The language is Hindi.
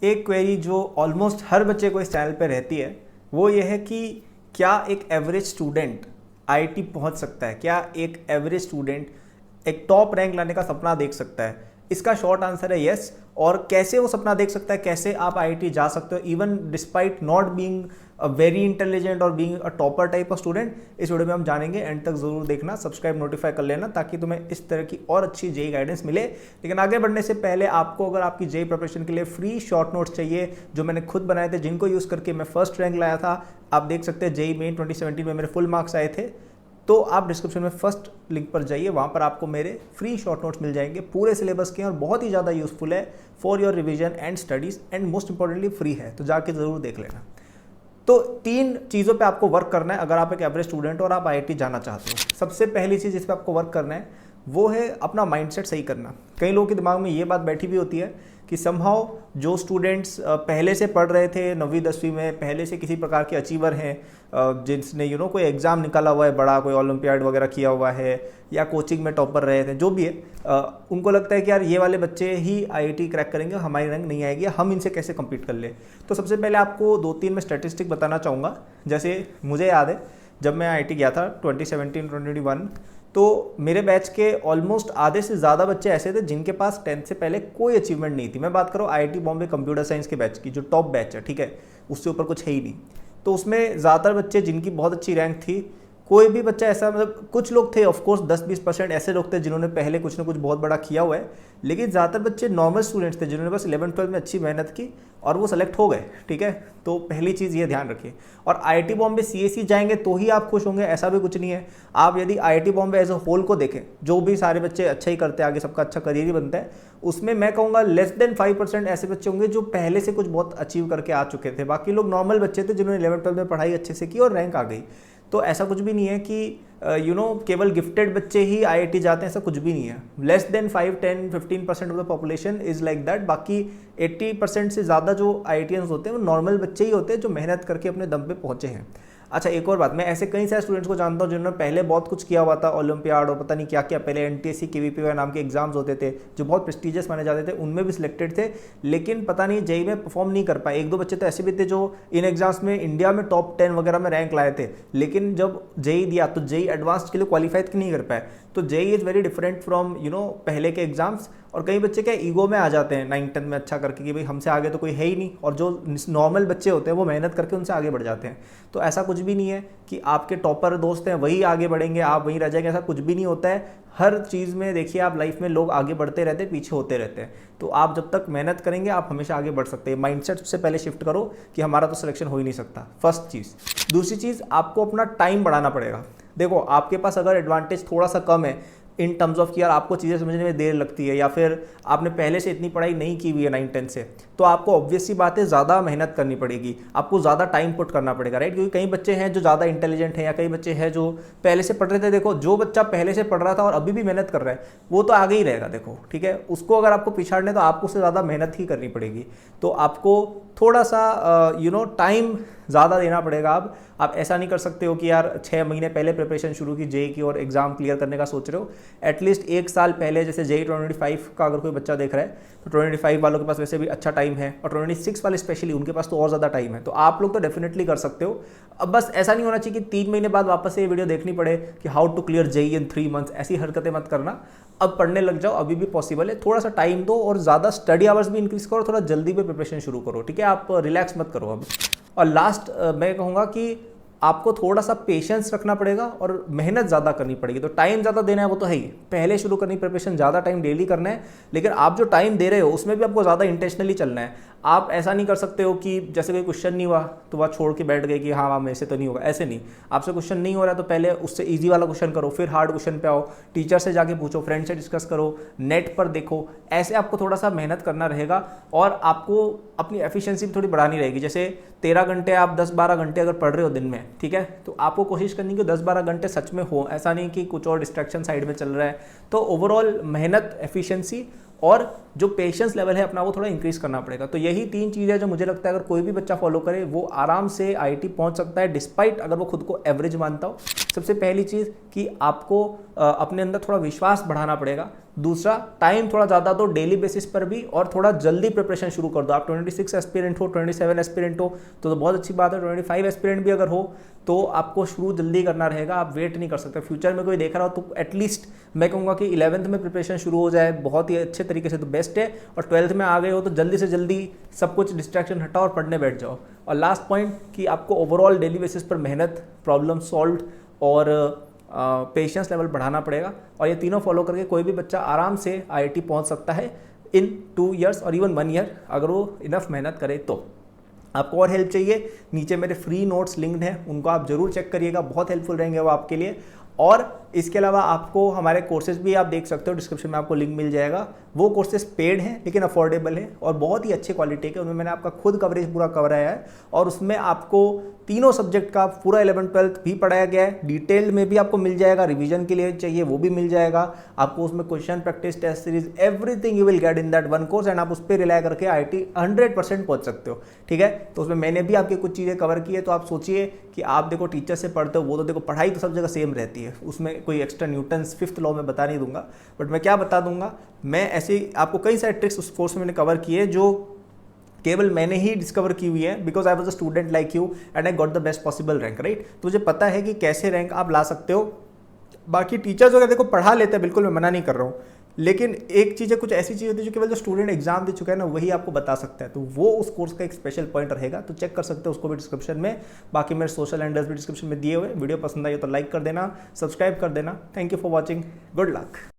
एक क्वेरी जो ऑलमोस्ट हर बच्चे को इस चैनल पे रहती है वो ये है कि क्या एक एवरेज स्टूडेंट आईआईटी पहुंच सकता है, क्या एक एवरेज स्टूडेंट एक टॉप रैंक लाने का सपना देख सकता है। इसका शॉर्ट आंसर है यस। और कैसे वो सपना देख सकता है, कैसे आप आईआईटी जा सकते हो even despite not being a very intelligent और being a topper type of student, इस वीडियो में हम जानेंगे। एंड तक जरूर देखना, सब्सक्राइब नोटिफाई कर लेना ताकि तुम्हें इस तरह की और अच्छी जेई गाइडेंस मिले। लेकिन आगे बढ़ने से पहले आपको अगर आपकी जेई प्रिपरेशन के लिए फ्री शॉर्ट नोट्स चाहिए जो मैंने खुद बनाए थे, जिनको यूज़ करके मैं फर्स्ट रैंक लाया था, आप देख सकते हैं जेई मेन 2017 में मेरे फुल मार्क्स आए थे, तो आप डिस्क्रिप्शन में फर्स्ट लिंक पर जाइए, वहाँ पर आपको मेरे फ्री शॉर्ट नोट्स मिल जाएंगे पूरे सिलेबस के और बहुत ही ज़्यादा यूजफुल है for your revision and studies and most importantly free है, तो जाके ज़रूर देख लेना। तो 3 चीज़ों पे आपको वर्क करना है अगर आप एक एवरेज स्टूडेंट और आप आईआईटी जाना चाहते हो। सबसे पहली चीज़ जिस पे आपको वर्क करना है वो है अपना माइंडसेट सही करना। कई लोगों के दिमाग में ये बात बैठी भी होती है कि समहाउ जो स्टूडेंट्स पहले से पढ़ रहे थे 9वीं 10वीं में, पहले से किसी प्रकार के अचीवर हैं, जिसने कोई एग्ज़ाम निकाला हुआ है बड़ा, कोई ओलंपियाड वगैरह किया हुआ है या कोचिंग में टॉपर रहे थे, जो भी है, उनको लगता है कि यार ये वाले बच्चे ही आईआईटी क्रैक करेंगे, हमारी रैंक नहीं आएगी, हम इनसे कैसे कम्पीट कर ले। तो सबसे पहले आपको 2-3 में स्टैटिस्टिक बताना चाहूँगा। जैसे मुझे याद है जब मैं आईआईटी गया था 2017-2021, तो मेरे बैच के ऑलमोस्ट आधे से ज़्यादा बच्चे ऐसे थे जिनके पास 10th से पहले कोई अचीवमेंट नहीं थी। मैं बात करूँ आईआईटी बॉम्बे कंप्यूटर साइंस के बैच की, जो टॉप बैच है, ठीक है, उससे ऊपर कुछ है ही नहीं। तो उसमें ज़्यादातर बच्चे जिनकी बहुत अच्छी रैंक थी, कोई भी बच्चा ऐसा, मतलब कुछ लोग थे ऑफकोर्स 10-20% ऐसे लोग थे जिन्होंने पहले कुछ ना कुछ बहुत बड़ा किया हुआ है, लेकिन ज़्यादातर बच्चे नॉर्मल स्टूडेंट्स थे जिन्होंने बस 11th-12th में अच्छी मेहनत की और वो सेलेक्ट हो गए, ठीक है। तो पहली चीज़ ये ध्यान रखिए। और आईआईटी बॉम्बे सीएसई जाएंगे तो ही आप खुश होंगे, ऐसा भी कुछ नहीं है। आप यदि IIT Bombay as a whole को देखें, जो भी सारे बच्चे अच्छा ही करते हैं, आगे सबका अच्छा करियर ही बनता है, उसमें मैं कहूँगा लेस देन 5% ऐसे बच्चे होंगे जो पहले से कुछ बहुत अचीव करके आ चुके थे। बाकी लोग नॉर्मल बच्चे थे जिन्होंने 11th-12th में पढ़ाई अच्छे से की और रैंक आ गई। तो ऐसा कुछ भी नहीं है कि केवल गिफ्टेड बच्चे ही आईआईटी जाते हैं, ऐसा कुछ भी नहीं है। Less than 5-10-15% of the population is like that. बाकी 80% से ज़्यादा जो आईआईटीएंस होते हैं वो नॉर्मल बच्चे ही होते हैं जो मेहनत करके अपने दम पे पहुंचे हैं। अच्छा, एक और बात, मैं ऐसे कई सारे स्टूडेंट्स को जानता हूँ जिन्होंने पहले बहुत कुछ किया हुआ था, ओलंपियाड और पता नहीं क्या क्या, पहले एनटीएससी केवीपी नाम के एग्जाम्स होते थे जो बहुत प्रेस्टिजियस माने जाते थे, उनमें भी सिलेक्टेड थे, लेकिन पता नहीं जेई में परफॉर्म नहीं कर पाए। 1-2 बच्चे तो ऐसे भी थे जो इन एग्जाम्स में इंडिया में टॉप 10 वगैरह में रैंक लाए थे, लेकिन जब जेई दिया तो जेई एडवांस्ड के लिए क्वालिफाइड नहीं कर पाए। तो JEE is very different from पहले के एग्जाम्स। और कई बच्चे क्या ईगो में आ जाते हैं 9th-10th में अच्छा करके कि भाई हमसे आगे तो कोई है ही नहीं, और जो नॉर्मल बच्चे होते हैं वो मेहनत करके उनसे आगे बढ़ जाते हैं। तो ऐसा कुछ भी नहीं है कि आपके टॉपर दोस्त हैं वही आगे बढ़ेंगे, आप वहीं रह जाएंगे, ऐसा कुछ भी नहीं होता है। हर चीज़ में देखिए, आप लाइफ में लोग आगे बढ़ते रहते हैं, पीछे होते रहते हैं। तो आप जब तक मेहनत करेंगे आप हमेशा आगे बढ़ सकते हैं। माइंडसेट से पहले शिफ्ट करो कि हमारा तो सिलेक्शन हो ही नहीं सकता, फर्स्ट चीज़। दूसरी चीज़, आपको अपना टाइम बढ़ाना पड़ेगा। देखो, आपके पास अगर एडवांटेज थोड़ा सा कम है इन टर्म्स ऑफ कि यार आपको चीज़ें समझने में देर लगती है, या फिर आपने पहले से इतनी पढ़ाई नहीं की हुई है 9th-10th से, तो आपको ऑब्वियस सी बात है ज़्यादा मेहनत करनी पड़ेगी, आपको ज़्यादा टाइम पुट करना पड़ेगा, राइट। क्योंकि कई बच्चे हैं जो ज़्यादा इंटेलिजेंट हैं, या कई बच्चे हैं जो पहले से पढ़ रहे थे। देखो, जो बच्चा पहले से पढ़ रहा था और अभी भी मेहनत कर रहा है वो तो आगे ही रहेगा, देखो, ठीक है। उसको अगर आपको पिछाड़ने तो आपको उससे ज़्यादा मेहनत ही करनी पड़ेगी। तो आपको थोड़ा सा टाइम ज़्यादा देना पड़ेगा। आप ऐसा नहीं कर सकते हो कि यार 6 महीने पहले प्रिपरेशन शुरू की जेई की और एग्ज़ाम क्लियर करने का सोच रहे हो। एटलीस्ट 1 साल पहले, जैसे जेई 2025 का अगर कोई बच्चा देख रहा है तो 2025 वालों के पास वैसे भी अच्छा टाइम है, और 2026 वाले स्पेशली उनके पास तो और ज़्यादा टाइम है। तो आप लोग तो डेफिनेटली कर सकते हो। अब बस ऐसा नहीं होना चाहिए कि 3 महीने बाद वापस से ये वीडियो देखनी पड़े कि how to clear JEE in 3 months. ऐसी हरकतें मत करना, अब पढ़ने लग जाओ, अभी भी पॉसिबल है। थोड़ा सा टाइम दो और ज़्यादा स्टडी आवर्स भी इंक्रीज करो, थोड़ा जल्दी भी प्रिपरेशन शुरू करो, ठीक है। आप रिलैक्स मत करो अब। और लास्ट मैं कहूँगा कि आपको थोड़ा सा पेशेंस रखना पड़ेगा और मेहनत ज़्यादा करनी पड़ेगी। तो टाइम ज़्यादा देना है वो तो है ही, पहले शुरू करनी प्रिपरेशन, ज़्यादा टाइम डेली करना है, लेकिन आप जो टाइम दे रहे हो उसमें भी आपको ज़्यादा इंटेंशनली चलना है। आप ऐसा नहीं कर सकते हो कि जैसे कोई क्वेश्चन नहीं हुआ तो वह छोड़ के बैठ गए कि हाँ मेरे से तो नहीं होगा, ऐसे नहीं। आपसे क्वेश्चन नहीं हो रहा है तो पहले उससे ईजी वाला क्वेश्चन करो, फिर हार्ड क्वेश्चन पे आओ, टीचर से जाके पूछो, फ्रेंड से डिस्कस करो, नेट पर देखो। ऐसे आपको थोड़ा सा मेहनत करना रहेगा और आपको अपनी एफिशिएंसी भी थोड़ी बढ़ानी रहेगी। जैसे 13 घंटे आप 10-12 घंटे अगर पढ़ रहे हो दिन में, ठीक है, तो आपको कोशिश करनी कि 10-12 घंटे सच में हो, ऐसा नहीं कि कुछ और डिस्ट्रैक्शन साइड में चल रहा है। तो ओवरऑल मेहनत, एफिशिएंसी और जो पेशेंस लेवल है अपना वो थोड़ा इंक्रीज करना पड़ेगा। तो यही 3 चीज़ें जो मुझे लगता है अगर कोई भी बच्चा फॉलो करे वो आराम से आईआईटी पहुंच सकता है, डिस्पाइट अगर वो खुद को एवरेज मानता हो। सबसे पहली चीज़ कि आपको अपने अंदर थोड़ा विश्वास बढ़ाना पड़ेगा। दूसरा, टाइम थोड़ा ज़्यादा दो डेली बेसिस पर भी, और थोड़ा जल्दी प्रिपरेशन शुरू कर दो। आप 26 एस्पिरेंट हो, 27 एस्पिरेंट हो तो बहुत अच्छी बात है। 25 एस्पिरेंट भी अगर हो तो आपको शुरू जल्दी करना रहेगा, आप वेट नहीं कर सकते। फ्यूचर में कोई देख रहा हो तो एटलीस्ट मैं कहूँगा कि 11th में प्रिपरेशन शुरू हो जाए, बहुत ही अच्छे तरीके से तो बेस्ट है। और 12th में आ गए हो तो जल्दी से जल्दी सब कुछ डिस्ट्रैक्शन हटाओ और पढ़ने बैठ जाओ। और लास्ट पॉइंट कि आपको ओवरऑल डेली बेसिस पर मेहनत, प्रॉब्लम सॉल्व और पेशेंस लेवल बढ़ाना पड़ेगा। और ये तीनों फॉलो करके कोई भी बच्चा आराम से IIT पहुंच सकता है इन 2 years और इवन 1 year, अगर वो इनफ मेहनत करे तो। आपको और हेल्प चाहिए, नीचे मेरे फ्री नोट्स लिंक्ड हैं, उनको आप जरूर चेक करिएगा, बहुत हेल्पफुल रहेंगे वो आपके लिए। और इसके अलावा आपको हमारे कोर्सेज भी आप देख सकते हो, डिस्क्रिप्शन में आपको लिंक मिल जाएगा। वो कोर्सेज पेड हैं लेकिन अफोर्डेबल है और बहुत ही अच्छे क्वालिटी के। उनमें मैंने आपका खुद कवरेज पूरा कराया है और उसमें आपको तीनों सब्जेक्ट का पूरा 11th 12th भी पढ़ाया गया है। डिटेल में भी आपको मिल जाएगा, रिवीजन के लिए चाहिए वो भी मिल जाएगा आपको। उसमें question practice, test series, everything you will get in that one course and आप उस पर रिलाय करके IIT 100% पहुंच सकते हो। ठीक है, तो उसमें मैंने भी आपकी कुछ चीज़ें कवर की है। तो आप सोचिए कि आप देखो टीचर से पढ़ते हो, वो तो देखो पढ़ाई तो सब जगह सेम रहती है, उसमें कोई एक्स्ट्रा न्यूटन्स 5th लॉ में बता नहीं दूंगा। बट मैं क्या बता दूंगा, मैं ऐसे आपको कई सारे ट्रिक्स उस कोर्स में मैंने कवर किए जो केवल मैंने ही डिस्कवर की हुई है, because I was a student like you and I got the best possible rank, right. तो मुझे पता है कि कैसे रैंक आप ला सकते हो। बाकी टीचर्स वगैरह देखो पढ़ा लेते हैं, बिल्कुल मैं मना नहीं कर रहा हूँ, लेकिन एक चीज़ है, कुछ ऐसी चीज़ होती है जो केवल जो स्टूडेंट एग्जाम दे चुका है ना वही आपको बता सकता है। तो वो उस कोर्स का एक स्पेशल पॉइंट रहेगा, तो चेक कर सकते हो उसको भी डिस्क्रिप्शन में। बाकी मेरे सोशल हैंडल्स भी डिस्क्रिप्शन में दिए हुए। वीडियो पसंद आई हो तो लाइक कर देना, सब्सक्राइब कर देना। Thank you for watching, good luck.